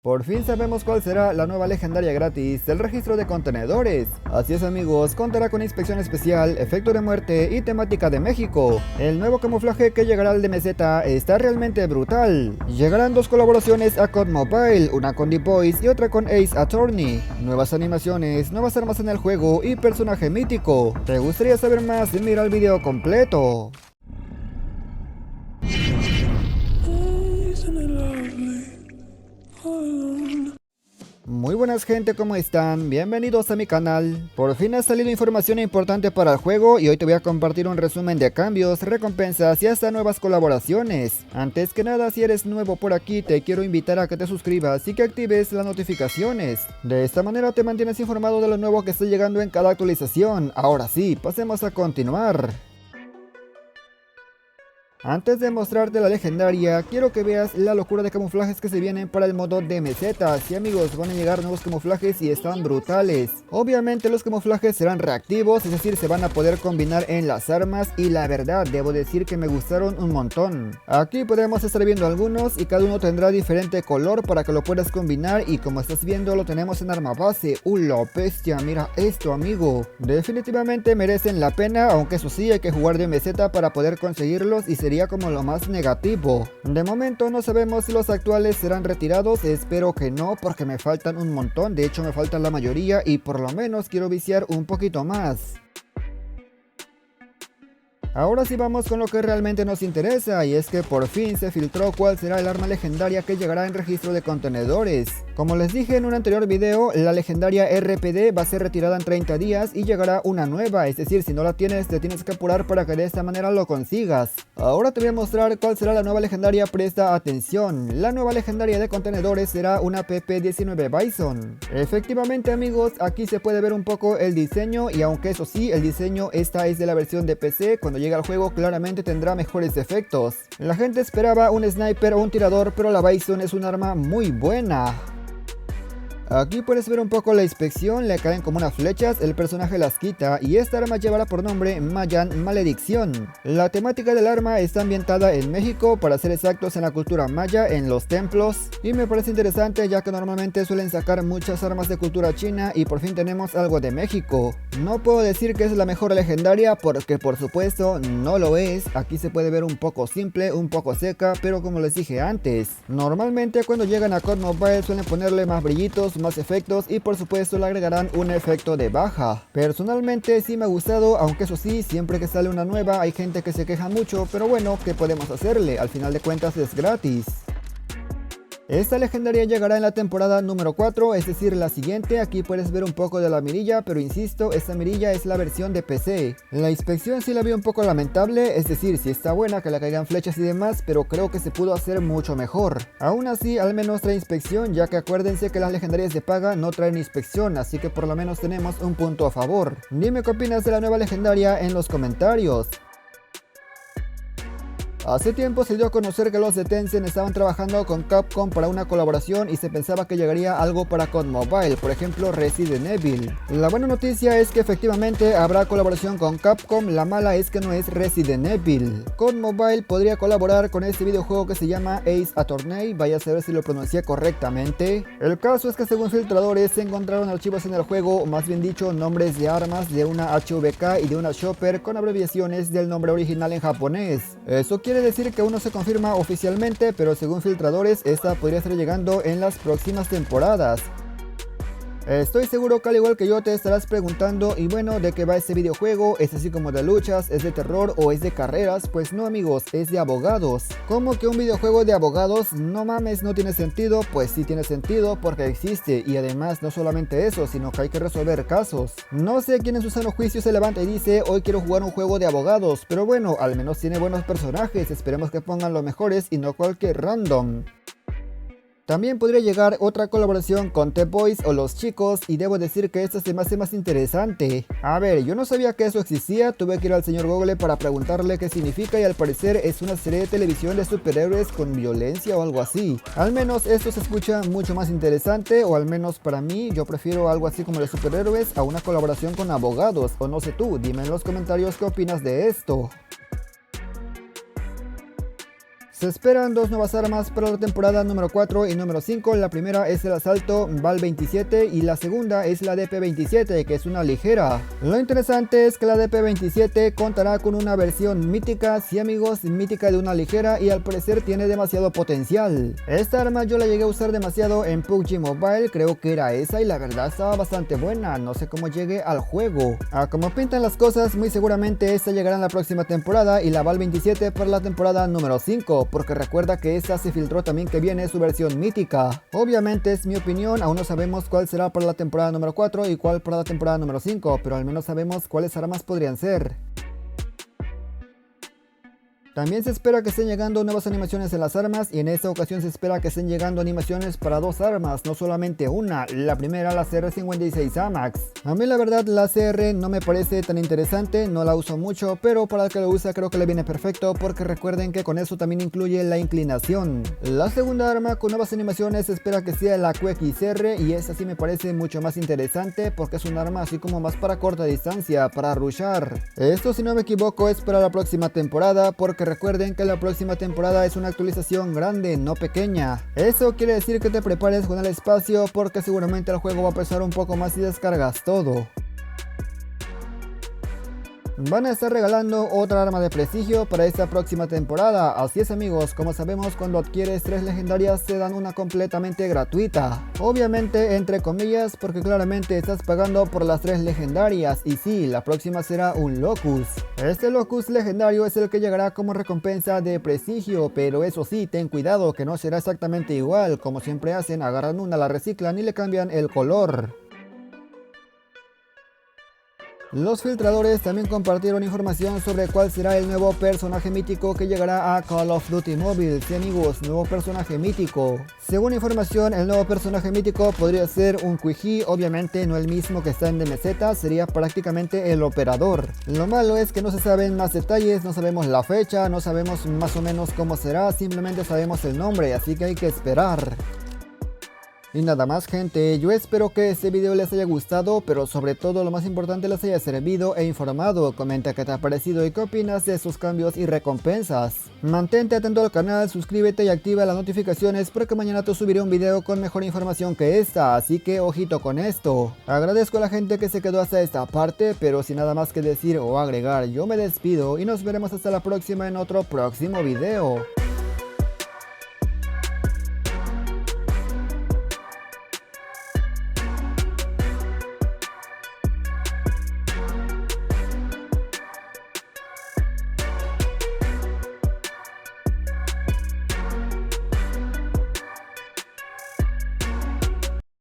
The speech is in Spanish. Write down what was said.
Por fin sabemos cuál será la nueva legendaria gratis del registro de contenedores. Así es amigos, contará con inspección especial, efecto de muerte y temática de México. El nuevo camuflaje que llegará al DMZ está realmente brutal. Llegarán dos colaboraciones a COD Mobile, una con The Boys y otra con Ace Attorney. Nuevas animaciones, nuevas armas en el juego y personaje mítico. ¿Te gustaría saber más? Mira el video completo. Muy buenas gente, ¿cómo están? Bienvenidos a mi canal. Por fin ha salido información importante para el juego y hoy te voy a compartir un resumen de cambios, recompensas y hasta nuevas colaboraciones. Antes que nada, si eres nuevo por aquí, te quiero invitar a que te suscribas y que actives las notificaciones. De esta manera te mantienes informado de lo nuevo que está llegando en cada actualización. Ahora sí, pasemos a continuar. Antes de mostrarte la legendaria, quiero que veas la locura de camuflajes que se vienen para el modo DMZ. Sí amigos, van a llegar nuevos camuflajes y están brutales. Obviamente los camuflajes serán reactivos, es decir, se van a poder combinar en las armas y la verdad, debo decir que me gustaron un montón. Aquí podemos estar viendo algunos y cada uno tendrá diferente color para que lo puedas combinar y como estás viendo lo tenemos en arma base. La bestia, mira esto amigo. Definitivamente merecen la pena, aunque eso sí hay que jugar DMZ para poder conseguirlos y sería como lo más negativo. De momento no sabemos si los actuales serán retirados, espero que no porque me faltan un montón, de hecho me faltan la mayoría y por lo menos quiero viciar un poquito más. Ahora sí vamos con lo que realmente nos interesa y es que por fin se filtró cuál será el arma legendaria que llegará en registro de contenedores. Como les dije en un anterior video, la legendaria RPD va a ser retirada en 30 días y llegará una nueva, es decir, si no la tienes te tienes que apurar para que de esta manera lo consigas. Ahora te voy a mostrar cuál será la nueva legendaria, presta atención. La nueva legendaria de contenedores será una PP19 Bison. Efectivamente amigos, aquí se puede ver un poco el diseño y aunque eso sí, el diseño esta es de la versión de PC, cuando llegue al juego claramente tendrá mejores efectos. La gente esperaba un sniper o un tirador, pero la Bison es un arma muy buena. Aquí puedes ver un poco la inspección, le caen como unas flechas, el personaje las quita y esta arma llevará por nombre Mayan Maledicción. La temática del arma está ambientada en México, para ser exactos en la cultura maya, en los templos, y me parece interesante ya que normalmente suelen sacar muchas armas de cultura china y por fin tenemos algo de México. No puedo decir que es la mejor legendaria porque por supuesto no lo es, aquí se puede ver un poco simple, un poco seca, pero como les dije antes, normalmente cuando llegan a COD Mobile suelen ponerle más brillitos, más efectos y por supuesto le agregarán un efecto de baja. Personalmente sí me ha gustado, aunque eso sí, siempre que sale una nueva hay gente que se queja mucho, pero bueno, ¿qué podemos hacerle? Al final de cuentas es gratis. Esta legendaria llegará en la temporada número 4, es decir, la siguiente. Aquí puedes ver un poco de la mirilla, pero insisto, esta mirilla es la versión de PC. La inspección sí la vi un poco lamentable, es decir, sí está buena que le caigan flechas y demás, pero creo que se pudo hacer mucho mejor. Aún así, al menos trae inspección, ya que acuérdense que las legendarias de paga no traen inspección, así que por lo menos tenemos un punto a favor. Dime qué opinas de la nueva legendaria en los comentarios. Hace tiempo se dio a conocer que los de Tencent estaban trabajando con Capcom para una colaboración y se pensaba que llegaría algo para COD Mobile, por ejemplo Resident Evil. La buena noticia es que efectivamente habrá colaboración con Capcom, la mala es que no es Resident Evil. COD Mobile podría colaborar con este videojuego que se llama Ace Attorney, vaya a saber si lo pronuncié correctamente. El caso es que según filtradores se encontraron archivos en el juego, o más bien dicho nombres de armas de una HVK y de una Chopper con abreviaciones del nombre original en japonés. Eso quiere decir que aún no se confirma oficialmente, pero según filtradores esta podría estar llegando en las próximas temporadas. Estoy seguro que al igual que yo te estarás preguntando, y bueno, ¿de qué va este videojuego? ¿Es así como de luchas? ¿Es de terror o es de carreras? Pues no amigos, es de abogados. ¿Cómo que un videojuego de abogados? No mames, no tiene sentido. Pues sí tiene sentido porque existe y además no solamente eso, sino que hay que resolver casos. No sé quién en su sano juicio se levanta y dice hoy quiero jugar un juego de abogados, pero bueno, al menos tiene buenos personajes, esperemos que pongan los mejores y no cualquier random. También podría llegar otra colaboración con The Boys o Los Chicos y debo decir que esta se me hace más interesante. A ver, yo no sabía que eso existía, tuve que ir al señor Google para preguntarle qué significa y al parecer es una serie de televisión de superhéroes con violencia o algo así. Al menos esto se escucha mucho más interesante, o al menos para mí, yo prefiero algo así como de superhéroes a una colaboración con abogados, o no sé tú, dime en los comentarios qué opinas de esto. Se esperan dos nuevas armas para la temporada número 4 y número 5. La primera es el asalto Val 27 y la segunda es la DP27, que es una ligera. Lo interesante es que la DP27 contará con una versión mítica, sí amigos, mítica de una ligera, y al parecer tiene demasiado potencial. Esta arma yo la llegué a usar demasiado en PUBG Mobile, creo que era esa, y la verdad estaba bastante buena. No sé cómo llegue al juego. Como pintan las cosas, muy seguramente esta llegará en la próxima temporada y la Val 27 para la temporada número 5, porque recuerda que esta se filtró también que viene su versión mítica. Obviamente es mi opinión, aún no sabemos cuál será para la temporada número 4 y cuál para la temporada número 5, pero al menos sabemos cuáles armas podrían ser. También se espera que estén llegando nuevas animaciones en las armas, y en esta ocasión se espera que estén llegando animaciones para dos armas, no solamente una. La primera, la CR56 AMAX. A mí la verdad la CR no me parece tan interesante, no la uso mucho, pero para el que lo usa creo que le viene perfecto, porque recuerden que con eso también incluye la inclinación. La segunda arma con nuevas animaciones se espera que sea la QXR, y esta sí me parece mucho más interesante porque es un arma así como más para corta distancia, para rushar. Esto, si no me equivoco, es para la próxima temporada, porque recuerden que la próxima temporada es una actualización grande, no pequeña. Eso quiere decir que te prepares con el espacio, porque seguramente el juego va a pesar un poco más si descargas todo. Van a estar regalando otra arma de prestigio para esta próxima temporada. Así es amigos, como sabemos, cuando adquieres 3 legendarias te dan una completamente gratuita. Obviamente entre comillas, porque claramente estás pagando por las 3 legendarias. Y sí, la próxima será un Locus. Este Locus legendario es el que llegará como recompensa de prestigio, pero eso sí, ten cuidado que no será exactamente igual. Como siempre hacen, agarran una, la reciclan y le cambian el color. Los filtradores también compartieron información sobre cuál será el nuevo personaje mítico que llegará a Call of Duty Mobile. Sí amigos, nuevo personaje mítico. Según información, el nuevo personaje mítico podría ser un QG, obviamente no el mismo que está en DMZ, sería prácticamente el operador. Lo malo es que no se saben más detalles, no sabemos la fecha, no sabemos más o menos cómo será, simplemente sabemos el nombre, así que hay que esperar. Y nada más gente, yo espero que este video les haya gustado, pero sobre todo lo más importante les haya servido e informado. Comenta qué te ha parecido y qué opinas de sus cambios y recompensas. Mantente atento al canal, suscríbete y activa las notificaciones porque mañana te subiré un video con mejor información que esta, así que ojito con esto. Agradezco a la gente que se quedó hasta esta parte, pero sin nada más que decir o agregar, yo me despido y nos veremos hasta la próxima en otro próximo video.